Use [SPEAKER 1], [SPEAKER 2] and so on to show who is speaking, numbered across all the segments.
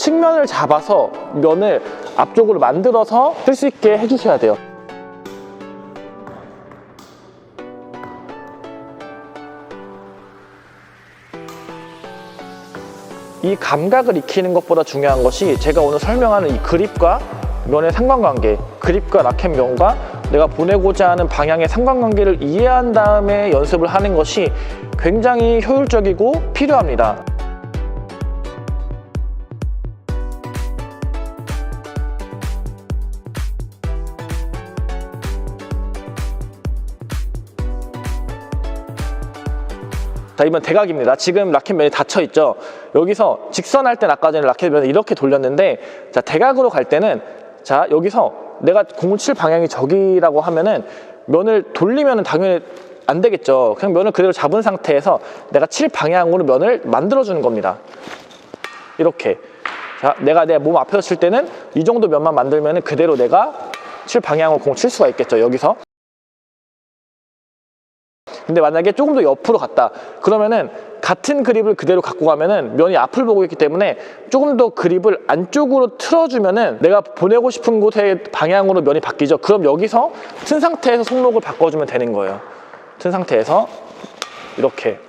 [SPEAKER 1] 측면을 잡아서 면을 앞쪽으로 만들어서 쓸 수 있게 해주셔야 돼요. 이 감각을 익히는 것보다 중요한 것이 제가 오늘 설명하는 이 그립과 면의 상관관계, 그립과 라켓 면과 내가 보내고자 하는 방향의 상관관계를 이해한 다음에 연습을 하는 것이 굉장히 효율적이고 필요합니다. 자, 이번 대각입니다. 지금 라켓면이 닫혀 있죠. 여기서 직선할 땐 아까 전에 라켓면을 이렇게 돌렸는데, 자, 대각으로 갈 때는, 자, 여기서 내가 공을 칠 방향이 저기라고 하면은 면을 돌리면은 당연히 안 되겠죠. 그냥 면을 그대로 잡은 상태에서 내가 칠 방향으로 면을 만들어주는 겁니다. 이렇게. 자, 내가 내 몸 앞에서 칠 때는 이 정도 면만 만들면은 그대로 내가 칠 방향으로 공을 칠 수가 있겠죠. 여기서. 근데 만약에 조금 더 옆으로 갔다 그러면은 같은 그립을 그대로 갖고 가면은 면이 앞을 보고 있기 때문에 조금 더 그립을 안쪽으로 틀어주면은 내가 보내고 싶은 곳의 방향으로 면이 바뀌죠. 그럼 여기서 튼 상태에서 손목을 바꿔주면 되는 거예요. 튼 상태에서 이렇게.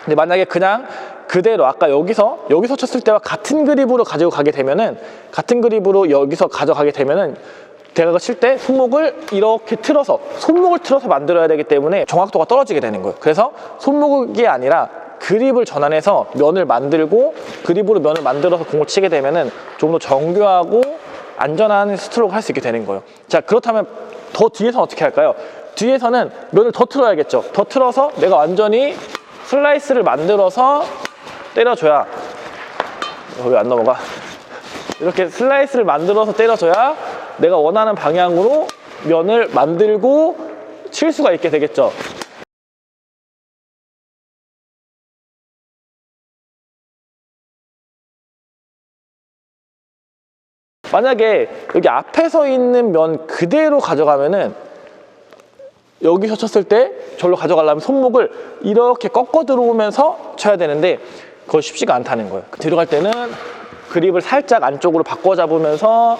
[SPEAKER 1] 근데 만약에 그냥 그대로 아까 여기서 쳤을 때와 같은 그립으로 가지고 가게 되면은, 같은 그립으로 여기서 가져가게 되면은 대각을 칠 때 손목을 이렇게 틀어서, 손목을 틀어서 만들어야 되기 때문에 정확도가 떨어지게 되는 거예요. 그래서 손목이 아니라 그립을 전환해서 면을 만들고 그립으로 면을 만들어서 공을 치게 되면은 좀 더 정교하고 안전한 스트로크를 할 수 있게 되는 거예요. 자, 그렇다면 더 뒤에서는 어떻게 할까요? 뒤에서는 면을 더 틀어야겠죠. 더 틀어서 내가 완전히 슬라이스를 만들어서 때려줘야, 왜 안 넘어가? 이렇게 슬라이스를 만들어서 때려줘야 내가 원하는 방향으로 면을 만들고 칠 수가 있게 되겠죠. 만약에 여기 앞에 서 있는 면 그대로 가져가면은, 여기서 쳤을 때 저로 가져가려면 손목을 이렇게 꺾어 들어오면서 쳐야 되는데 그거 쉽지가 않다는 거예요. 뒤로 갈 때는 그립을 살짝 안쪽으로 바꿔 잡으면서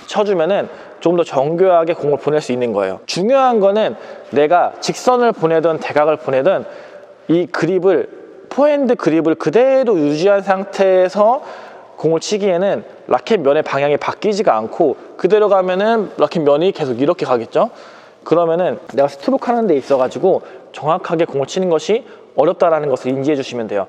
[SPEAKER 1] 쳐주면은 조금 더 정교하게 공을 보낼 수 있는 거예요. 중요한 거는 내가 직선을 보내든 대각을 보내든 이 그립을, 포핸드 그립을 그대로 유지한 상태에서 공을 치기에는 라켓 면의 방향이 바뀌지가 않고 그대로 가면은 라켓 면이 계속 이렇게 가겠죠. 그러면은 내가 스트로크 하는 데 있어 가지고 정확하게 공을 치는 것이 어렵다라는 것을 인지해 주시면 돼요.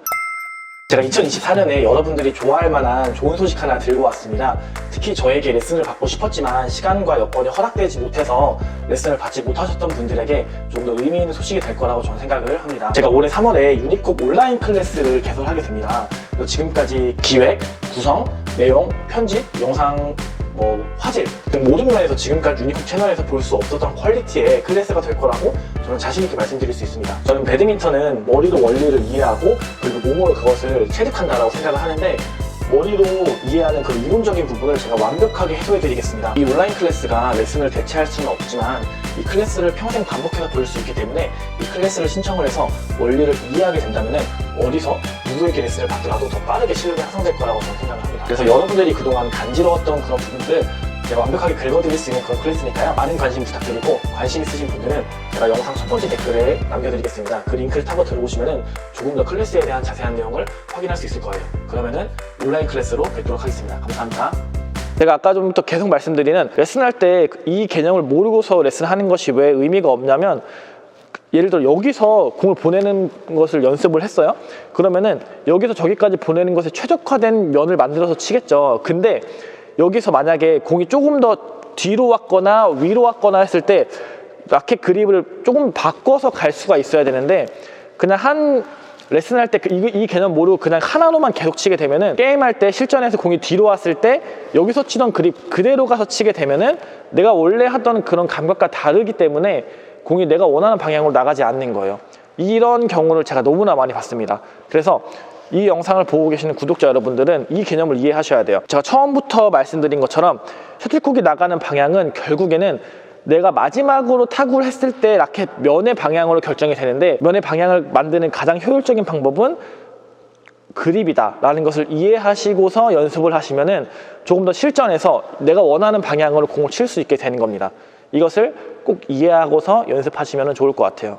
[SPEAKER 1] 제가 2024년에 여러분들이 좋아할 만한 좋은 소식 하나 들고 왔습니다. 특히 저에게 레슨을 받고 싶었지만 시간과 여건이 허락되지 못해서 레슨을 받지 못하셨던 분들에게 좀 더 의미 있는 소식이 될 거라고 저는 생각을 합니다. 제가 올해 3월에 유니콥 온라인 클래스를 개설하게 됩니다. 지금까지 기획, 구성, 내용, 편집, 영상, 화질 등 모든 면에서 지금까지 유니콥 채널에서 볼 수 없었던 퀄리티의 클래스가 될 거라고 저는 자신 있게 말씀드릴 수 있습니다. 저는 배드민턴은 머리로 원리를 이해하고 그리고 몸으로 그것을 체득한다라고 생각을 하는데, 머리로 이해하는 그 이론적인 부분을 제가 완벽하게 해소해 드리겠습니다. 이 온라인 클래스가 레슨을 대체할 수는 없지만 이 클래스를 평생 반복해서 볼 수 있기 때문에 이 클래스를 신청을 해서 원리를 이해하게 된다면 어디서 누구에게 레슨을 받더라도 더 빠르게 실력이 향상될 거라고 저는 생각을 합니다. 그래서 여러분들이 그동안 간지러웠던 그런 부분들 제가 완벽하게 긁어드릴 수 있는 그런 클래스니까요. 많은 관심 부탁드리고, 관심 있으신 분들은 제가 영상 첫 번째 댓글에 남겨드리겠습니다. 그 링크를 타고 들어오시면은 조금 더 클래스에 대한 자세한 내용을 확인할 수 있을 거예요. 그러면은 온라인 클래스로 뵙도록 하겠습니다. 감사합니다. 제가 아까 전부터 계속 말씀드리는, 레슨할 때 이 개념을 모르고서 레슨하는 것이 왜 의미가 없냐면, 예를 들어 여기서 공을 보내는 것을 연습을 했어요. 그러면은 여기서 저기까지 보내는 것에 최적화된 면을 만들어서 치겠죠. 근데 여기서 만약에 공이 조금 더 뒤로 왔거나 위로 왔거나 했을 때 라켓 그립을 조금 바꿔서 갈 수가 있어야 되는데, 그냥 한 레슨할 때 이 개념 모르고 그냥 하나로만 계속 치게 되면은, 게임할 때 실전에서 공이 뒤로 왔을 때 여기서 치던 그립 그대로 가서 치게 되면은 내가 원래 하던 그런 감각과 다르기 때문에 공이 내가 원하는 방향으로 나가지 않는 거예요. 이런 경우를 제가 너무나 많이 봤습니다. 그래서 이 영상을 보고 계시는 구독자 여러분들은 이 개념을 이해하셔야 돼요. 제가 처음부터 말씀드린 것처럼 셔틀콕이 나가는 방향은 결국에는 내가 마지막으로 타구를 했을 때 라켓 면의 방향으로 결정이 되는데, 면의 방향을 만드는 가장 효율적인 방법은 그립이다 라는 것을 이해하시고서 연습을 하시면은 조금 더 실전에서 내가 원하는 방향으로 공을 칠 수 있게 되는 겁니다. 이것을 꼭 이해하고서 연습하시면 좋을 것 같아요.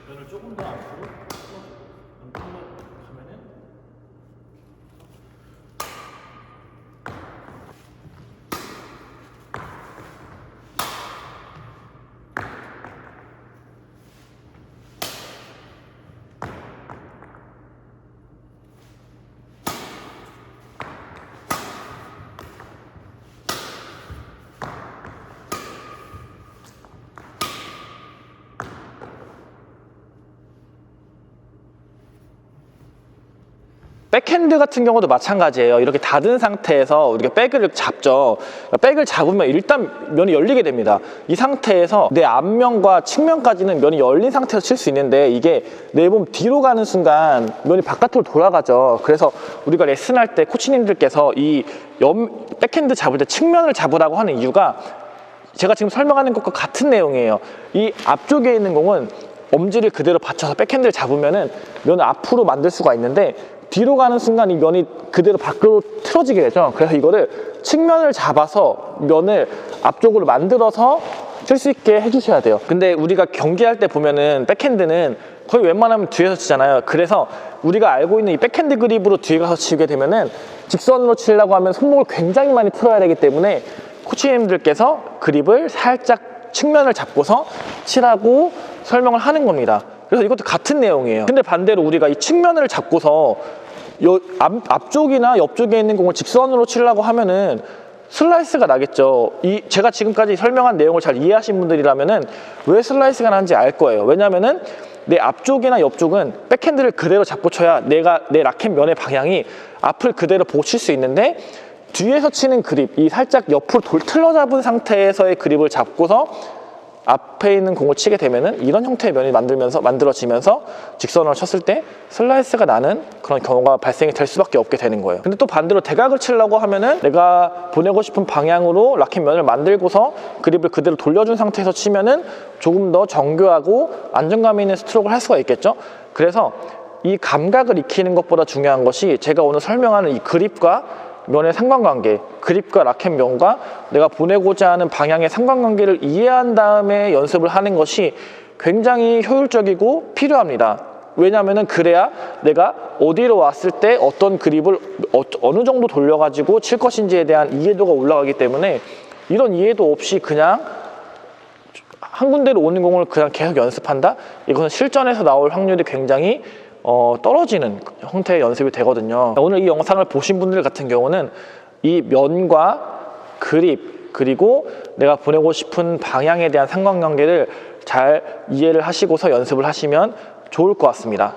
[SPEAKER 1] 면을 조금 더 앞으로 가면은 백핸드 같은 경우도 마찬가지예요. 이렇게 닫은 상태에서 우리가 백을 잡죠. 백을 잡으면 일단 면이 열리게 됩니다. 이 상태에서 내 앞면과 측면까지는 면이 열린 상태에서 칠 수 있는데, 이게 내 몸 뒤로 가는 순간 면이 바깥으로 돌아가죠. 그래서 우리가 레슨할 때 코치님들께서 이 백핸드 잡을 때 측면을 잡으라고 하는 이유가 제가 지금 설명하는 것과 같은 내용이에요. 이 앞쪽에 있는 공은 엄지를 그대로 받쳐서 백핸드를 잡으면은 면을 앞으로 만들 수가 있는데, 뒤로 가는 순간 이 면이 그대로 밖으로 틀어지게 되죠. 그래서 이거를 측면을 잡아서 면을 앞쪽으로 만들어서 칠 수 있게 해주셔야 돼요. 근데 우리가 경기할 때 보면은 백핸드는 거의 웬만하면 뒤에서 치잖아요. 그래서 우리가 알고 있는 이 백핸드 그립으로 뒤에 가서 치게 되면은 직선으로 치려고 하면 손목을 굉장히 많이 틀어야 되기 때문에 코치님들께서 그립을 살짝 측면을 잡고서 치라고 설명을 하는 겁니다. 그래서 이것도 같은 내용이에요. 근데 반대로 우리가 이 측면을 잡고서 앞쪽이나 옆쪽에 있는 공을 직선으로 치려고 하면은 슬라이스가 나겠죠. 제가 지금까지 설명한 내용을 잘 이해하신 분들이라면은 왜 슬라이스가 나는지 알 거예요. 왜냐면은 내 앞쪽이나 옆쪽은 백핸드를 그대로 잡고 쳐야 내가 내 라켓 면의 방향이 앞을 그대로 보고 칠 수 있는데, 뒤에서 치는 그립, 이 살짝 옆으로 틀어 잡은 상태에서의 그립을 잡고서 앞에 있는 공을 치게 되면은 이런 형태의 면이 만들어지면서 직선으로 쳤을 때 슬라이스가 나는 그런 경우가 발생이 될 수밖에 없게 되는 거예요. 근데 또 반대로 대각을 치려고 하면은 내가 보내고 싶은 방향으로 라켓 면을 만들고서 그립을 그대로 돌려준 상태에서 치면은 조금 더 정교하고 안정감 있는 스트로크를 할 수가 있겠죠. 그래서 이 감각을 익히는 것보다 중요한 것이 제가 오늘 설명하는 이 그립과 면의 상관관계, 그립과 라켓 면과 내가 보내고자 하는 방향의 상관관계를 이해한 다음에 연습을 하는 것이 굉장히 효율적이고 필요합니다. 왜냐하면 그래야 내가 어디로 왔을 때 어떤 그립을 어느 정도 돌려가지고 칠 것인지에 대한 이해도가 올라가기 때문에, 이런 이해도 없이 그냥 한 군데로 오는 공을 그냥 계속 연습한다? 이것은 실전에서 나올 확률이 굉장히 떨어지는 형태의 연습이 되거든요. 오늘 이 영상을 보신 분들 같은 경우는 이 면과 그립, 그리고 내가 보내고 싶은 방향에 대한 상관관계를 잘 이해를 하시고서 연습을 하시면 좋을 것 같습니다.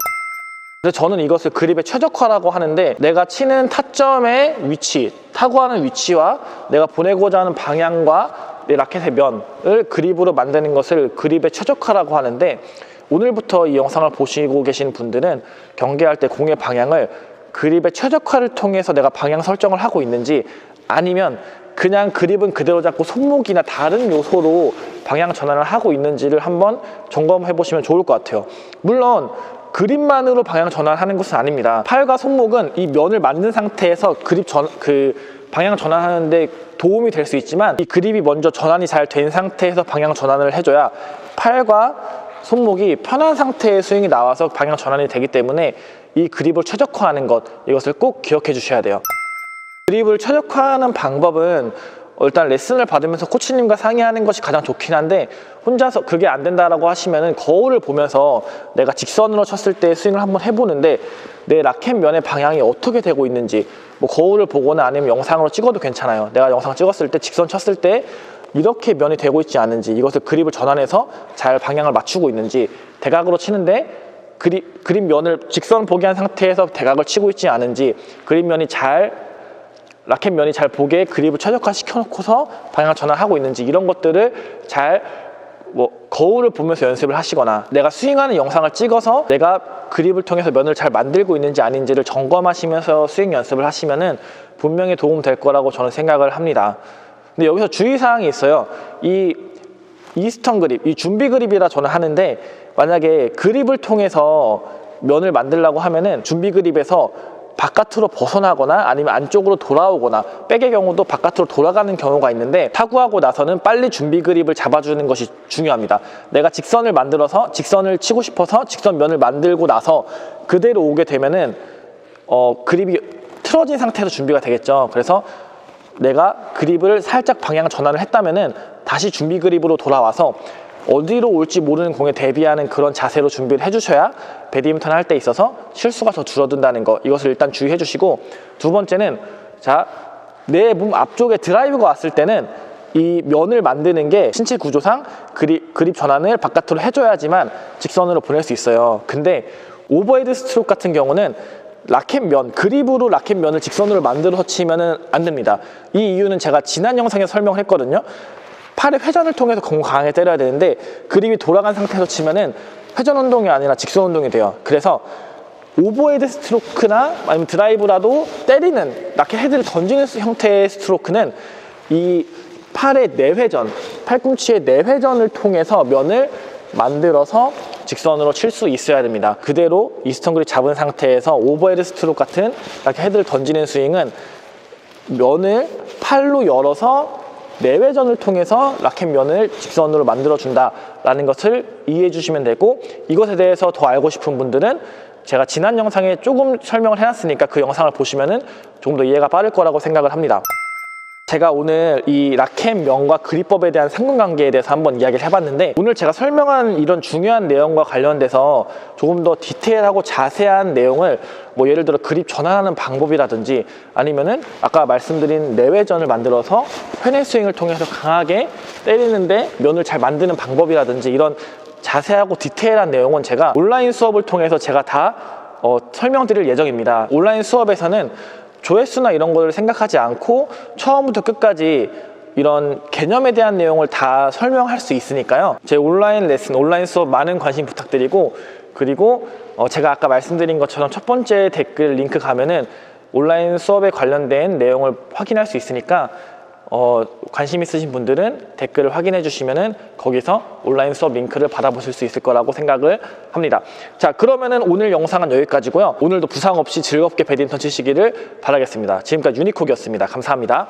[SPEAKER 1] 그래서 저는 이것을 그립의 최적화라고 하는데, 내가 치는 타점의 위치, 타구하는 위치와 내가 보내고자 하는 방향과 내 라켓의 면을 그립으로 만드는 것을 그립의 최적화라고 하는데, 오늘부터 이 영상을 보시고 계신 분들은 경기할 때 공의 방향을 그립의 최적화를 통해서 내가 방향 설정을 하고 있는지, 아니면 그냥 그립은 그대로 잡고 손목이나 다른 요소로 방향 전환을 하고 있는지를 한번 점검해 보시면 좋을 것 같아요. 물론 그립만으로 방향 전환하는 것은 아닙니다. 팔과 손목은 이 면을 만든 상태에서 방향 전환하는데 도움이 될 수 있지만, 이 그립이 먼저 전환이 잘 된 상태에서 방향 전환을 해줘야 팔과 손목이 편한 상태의 스윙이 나와서 방향 전환이 되기 때문에 이 그립을 최적화하는 것, 이것을 꼭 기억해 주셔야 돼요. 그립을 최적화하는 방법은 일단 레슨을 받으면서 코치님과 상의하는 것이 가장 좋긴 한데, 혼자서 그게 안 된다라고 하시면은 거울을 보면서 내가 직선으로 쳤을 때 스윙을 한번 해보는데 내 라켓 면의 방향이 어떻게 되고 있는지, 뭐 거울을 보거나 아니면 영상으로 찍어도 괜찮아요. 내가 영상 찍었을 때 직선 쳤을 때 이렇게 면이 되고 있지 않은지, 이것을 그립을 전환해서 잘 방향을 맞추고 있는지, 대각으로 치는데 그립 면을 직선 보게 한 상태에서 대각을 치고 있지 않은지, 라켓 면이 잘 보게 그립을 최적화시켜 놓고서 방향 전환하고 있는지, 이런 것들을 잘 거울을 보면서 연습을 하시거나 내가 스윙하는 영상을 찍어서 내가 그립을 통해서 면을 잘 만들고 있는지 아닌지를 점검하시면서 스윙 연습을 하시면은 분명히 도움 될 거라고 저는 생각을 합니다. 근데 여기서 주의사항이 있어요. 이 이스턴 그립, 이 준비 그립이라 저는 하는데, 만약에 그립을 통해서 면을 만들려고 하면은 준비 그립에서 바깥으로 벗어나거나 아니면 안쪽으로 돌아오거나, 백의 경우도 바깥으로 돌아가는 경우가 있는데, 타구하고 나서는 빨리 준비 그립을 잡아주는 것이 중요합니다. 내가 직선을 만들어서 직선을 치고 싶어서 직선 면을 만들고 나서 그대로 오게 되면은 그립이 틀어진 상태에서 준비가 되겠죠. 그래서 내가 그립을 살짝 방향 전환을 했다면은 다시 준비 그립으로 돌아와서 어디로 올지 모르는 공에 대비하는 그런 자세로 준비를 해주셔야 배드민턴 할 때 있어서 실수가 더 줄어든다는 거, 이것을 일단 주의해 주시고, 두 번째는 내 몸 앞쪽에 드라이브가 왔을 때는 이 면을 만드는 게 신체 구조상 그립 전환을 바깥으로 해줘야지만 직선으로 보낼 수 있어요. 근데 오버헤드 스트로크 같은 경우는 그립으로 라켓 면을 직선으로 만들어서 치면은 안 됩니다. 이 이유는 제가 지난 영상에 설명을 했거든요. 팔의 회전을 통해서 공을 강하게 때려야 되는데 그립이 돌아간 상태에서 치면은 회전 운동이 아니라 직선 운동이 돼요. 그래서 오버헤드 스트로크나 아니면 드라이브라도 때리는 라켓 헤드를 던지는 형태의 스트로크는 이 팔의 내회전, 팔꿈치의 내회전을 통해서 면을 만들어서 직선으로 칠 수 있어야 됩니다. 그대로 이스턴 그립 잡은 상태에서 오버헤드 스트로크 같은 라켓 헤드를 던지는 스윙은 면을 팔로 열어서 내회전을 통해서 라켓 면을 직선으로 만들어준다라는 것을 이해해 주시면 되고, 이것에 대해서 더 알고 싶은 분들은 제가 지난 영상에 조금 설명을 해놨으니까 그 영상을 보시면은 조금 더 이해가 빠를 거라고 생각을 합니다. 제가 오늘 이 라켓 면과 그립법에 대한 상관관계에 대해서 한번 이야기를 해봤는데, 오늘 제가 설명한 이런 중요한 내용과 관련돼서 조금 더 디테일하고 자세한 내용을 예를 들어 그립 전환하는 방법이라든지, 아니면은 아까 말씀드린 내회전을 만들어서 회내 스윙을 통해서 강하게 때리는데 면을 잘 만드는 방법이라든지, 이런 자세하고 디테일한 내용은 제가 온라인 수업을 통해서 제가 다 설명드릴 예정입니다. 온라인 수업에서는 조회수나 이런 거를 생각하지 않고 처음부터 끝까지 이런 개념에 대한 내용을 다 설명할 수 있으니까요. 제 온라인 레슨, 온라인 수업 많은 관심 부탁드리고, 그리고 제가 아까 말씀드린 것처럼 첫 번째 댓글 링크 가면은 온라인 수업에 관련된 내용을 확인할 수 있으니까 관심 있으신 분들은 댓글을 확인해 주시면은 거기서 온라인 수업 링크를 받아보실 수 있을 거라고 생각을 합니다. 자, 그러면은 오늘 영상은 여기까지고요. 오늘도 부상 없이 즐겁게 배드민턴 치시기를 바라겠습니다. 지금까지 유니콕이었습니다. 감사합니다.